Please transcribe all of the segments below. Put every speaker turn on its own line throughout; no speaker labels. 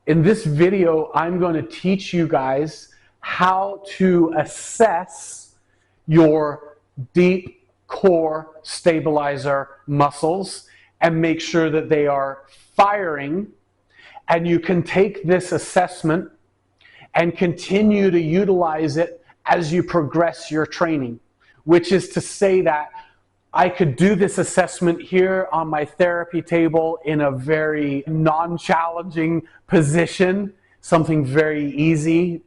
In this video, I'm going to teach you guys how to assess your deep core stabilizer muscles and make sure that they are firing. And you can take this assessment and continue to utilize it as you progress your training, which is to say that I could do this assessment here on my therapy table in a very non-challenging position, something very easy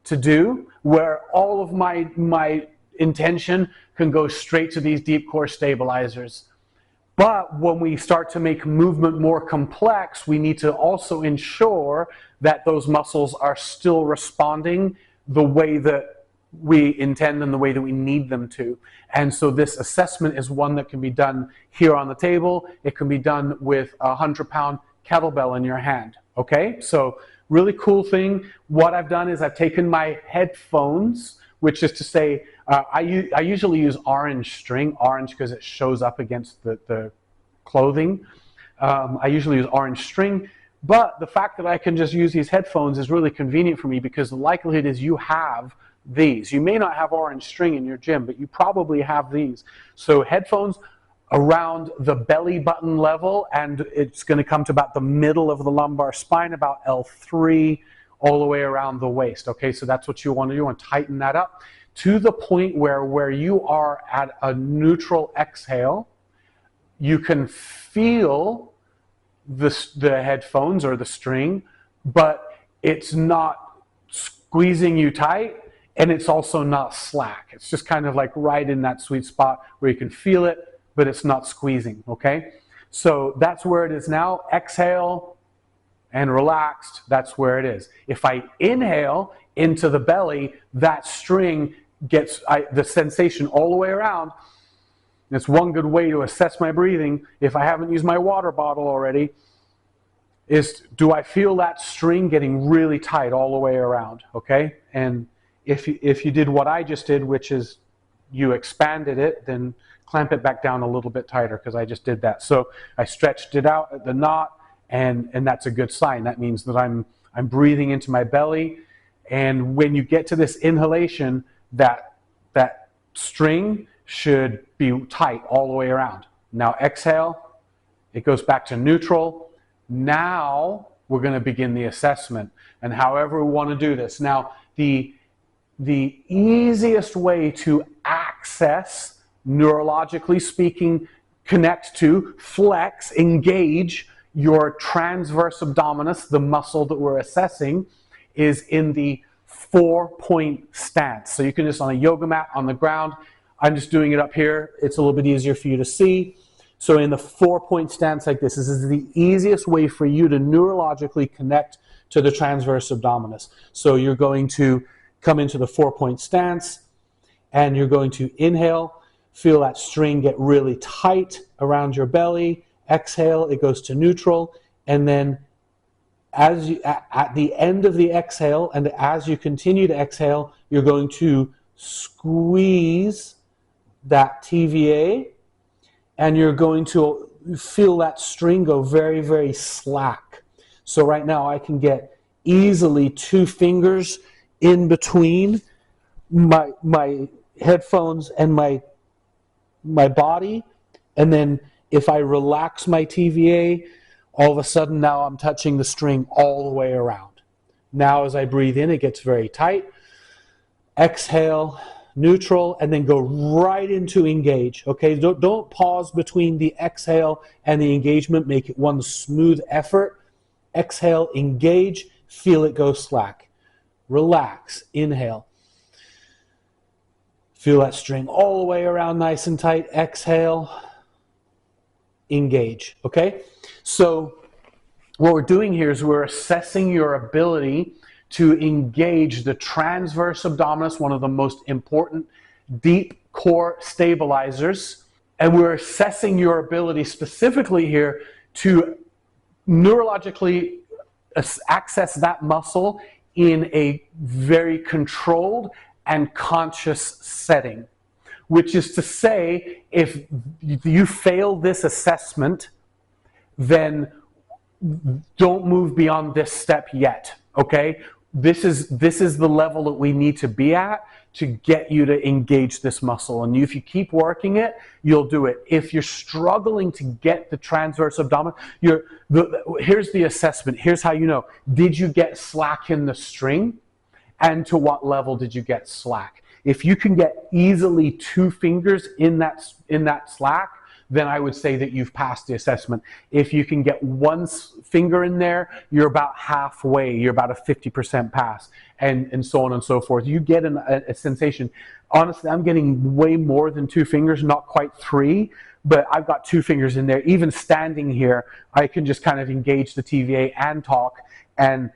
to do, where all of my intention can go straight to these deep core stabilizers. But when we start to make movement more complex, we need to also ensure that those muscles are still responding the way that we intend and the way that we need them to. And so this assessment is one that can be done here on the table. It can be done with a 100-pound kettlebell in your hand. Okay, so really cool thing. What I've done is I've taken my headphones, which is to say, I usually use orange string, orange because it shows up against the clothing. I usually use orange string, but the fact that I can just use these headphones is really convenient for me because the likelihood is you have these. You may not have orange string in your gym, but you probably have these. So headphones around the belly button level, and it's going to come to about the middle of the lumbar spine, about L3, all the way around the waist. Okay, so that's what you want to do. You want to tighten that up to the point where you are at a neutral exhale. You can feel the headphones or the string, but it's not squeezing you tight, and it's also not slack. It's just kind of like right in that sweet spot where you can feel it, but it's not squeezing, okay? So that's where it is now. Exhale and relaxed, that's where it is. If I inhale into the belly, that string gets the sensation all the way around. It's one good way to assess my breathing, if I haven't used my water bottle already, is do I feel that string getting really tight all the way around, okay? And if you did what I just did, which is you expanded it, then clamp it back down a little bit tighter, because I just did that. So I stretched it out at the knot, and that's a good sign. That means that I'm breathing into my belly. And when you get to this inhalation, that string should be tight all the way around. Now exhale, it goes back to neutral. Now we're going to begin the assessment, and however we want to do this. Now the easiest way to access, neurologically speaking, connect to, flex, engage your transverse abdominis, the muscle that we're assessing, is in the 4-point stance. So you can just on a yoga mat on the ground. I'm just doing it up here. It's a little bit easier for you to see. So in the 4-point stance like this is the easiest way for you to neurologically connect to the transverse abdominis. So you're going to come into the 4-point stance, and you're going to inhale, feel that string get really tight around your belly. Exhale, it goes to neutral, and then as you, at the end of the exhale, and as you continue to exhale, you're going to squeeze that TVA, and you're going to feel that string go very, very slack. So right now I can get easily 2 fingers in between my headphones and my body, and then if I relax my TVA, all of a sudden now I'm touching the string all the way around. Now as I breathe in, it gets very tight. Exhale, neutral, and then go right into engage. Okay, don't pause between the exhale and the engagement. Make it one smooth effort. Exhale, engage, feel it go slack. Relax, inhale. Feel that string all the way around nice and tight. Exhale, engage. Okay, so what we're doing here is we're assessing your ability to engage the transverse abdominis, one of the most important deep core stabilizers. And we're assessing your ability specifically here to neurologically access that muscle in a very controlled and conscious setting. Which is to say, if you fail this assessment, then don't move beyond this step yet, okay? This is the level that we need to be at to get you to engage this muscle. And if you keep working it, you'll do it. If you're struggling to get the transverse abdominal, here's the assessment. Here's how you know. Did you get slack in the string? And to what level did you get slack? If you can get easily 2 fingers in that slack, then I would say that you've passed the assessment. If you can get 1 finger in there, you're about halfway. You're about a 50% pass, and so on and so forth. You get a sensation. Honestly, I'm getting way more than 2 fingers, not quite 3, but I've got 2 fingers in there. Even standing here, I can just kind of engage the TVA and talk, and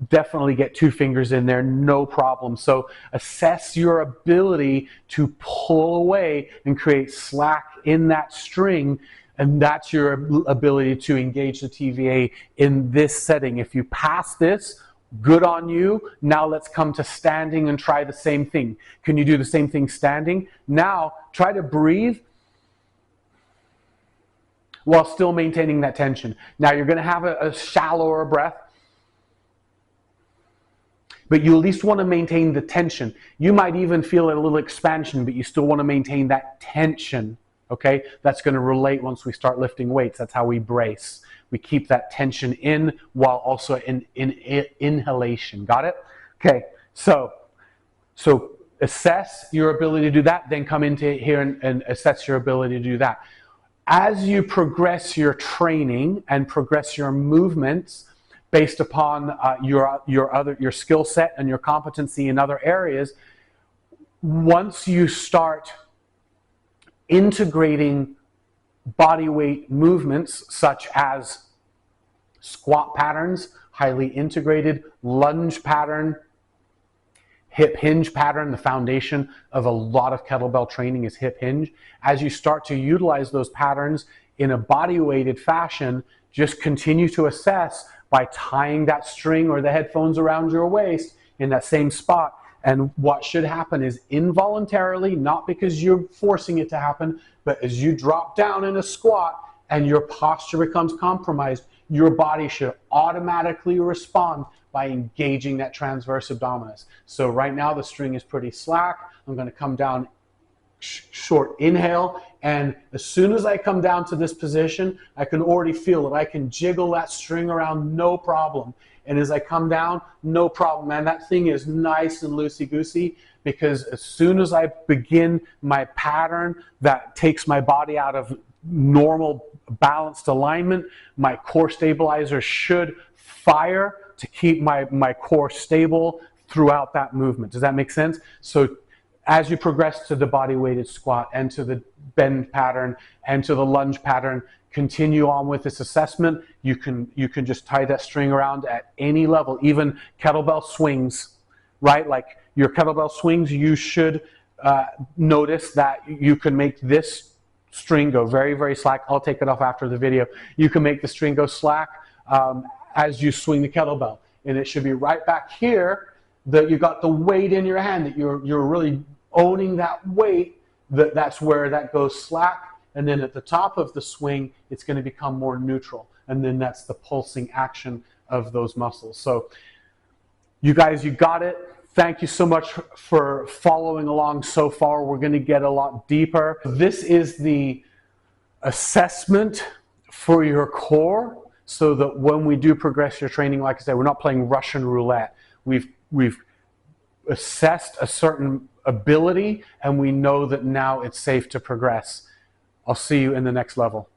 definitely get 2 fingers in there, no problem. So assess your ability to pull away and create slack in that string, and that's your ability to engage the TVA in this setting. If you pass this, good on you. Now let's come to standing and try the same thing. Can you do the same thing standing? Now try to breathe while still maintaining that tension. Now you're going to have a shallower breath, but you at least want to maintain the tension. You might even feel a little expansion, but you still want to maintain that tension, okay? That's going to relate once we start lifting weights. That's how we brace. We keep that tension in while also in inhalation. Got it? Okay, so assess your ability to do that, then come into here and assess your ability to do that. As you progress your training and progress your movements, based upon your skill set and your competency in other areas, once you start integrating body weight movements such as squat patterns, highly integrated, lunge pattern, hip hinge pattern, the foundation of a lot of kettlebell training is hip hinge. As you start to utilize those patterns in a body weighted fashion, just continue to assess by tying that string or the headphones around your waist in that same spot. And what should happen is involuntarily, not because you're forcing it to happen, but as you drop down in a squat and your posture becomes compromised, your body should automatically respond by engaging that transverse abdominis. So right now the string is pretty slack. I'm going to come down, short inhale, and as soon as I come down to this position, I can already feel it. I can jiggle that string around, no problem. And as I come down, no problem, man. That thing is nice and loosey-goosey, because as soon as I begin my pattern that takes my body out of normal balanced alignment, my core stabilizer should fire to keep my core stable throughout that movement. Does that make sense? So as you progress to the body weighted squat and to the bend pattern and to the lunge pattern, continue on with this assessment. You can just tie that string around at any level, even kettlebell swings, right? Like your kettlebell swings, you should notice that you can make this string go very, very slack. I'll take it off after the video. You can make the string go slack as you swing the kettlebell, and it should be right back here that you got the weight in your hand, that you're really owning that weight, that's where that goes slack. And then at the top of the swing, it's going to become more neutral. And then that's the pulsing action of those muscles. So you guys, you got it. Thank you so much for following along so far. We're going to get a lot deeper. This is the assessment for your core, so that when we do progress your training, like I said, we're not playing Russian roulette. We've assessed a certain ability, and we know that now it's safe to progress. I'll see you in the next level.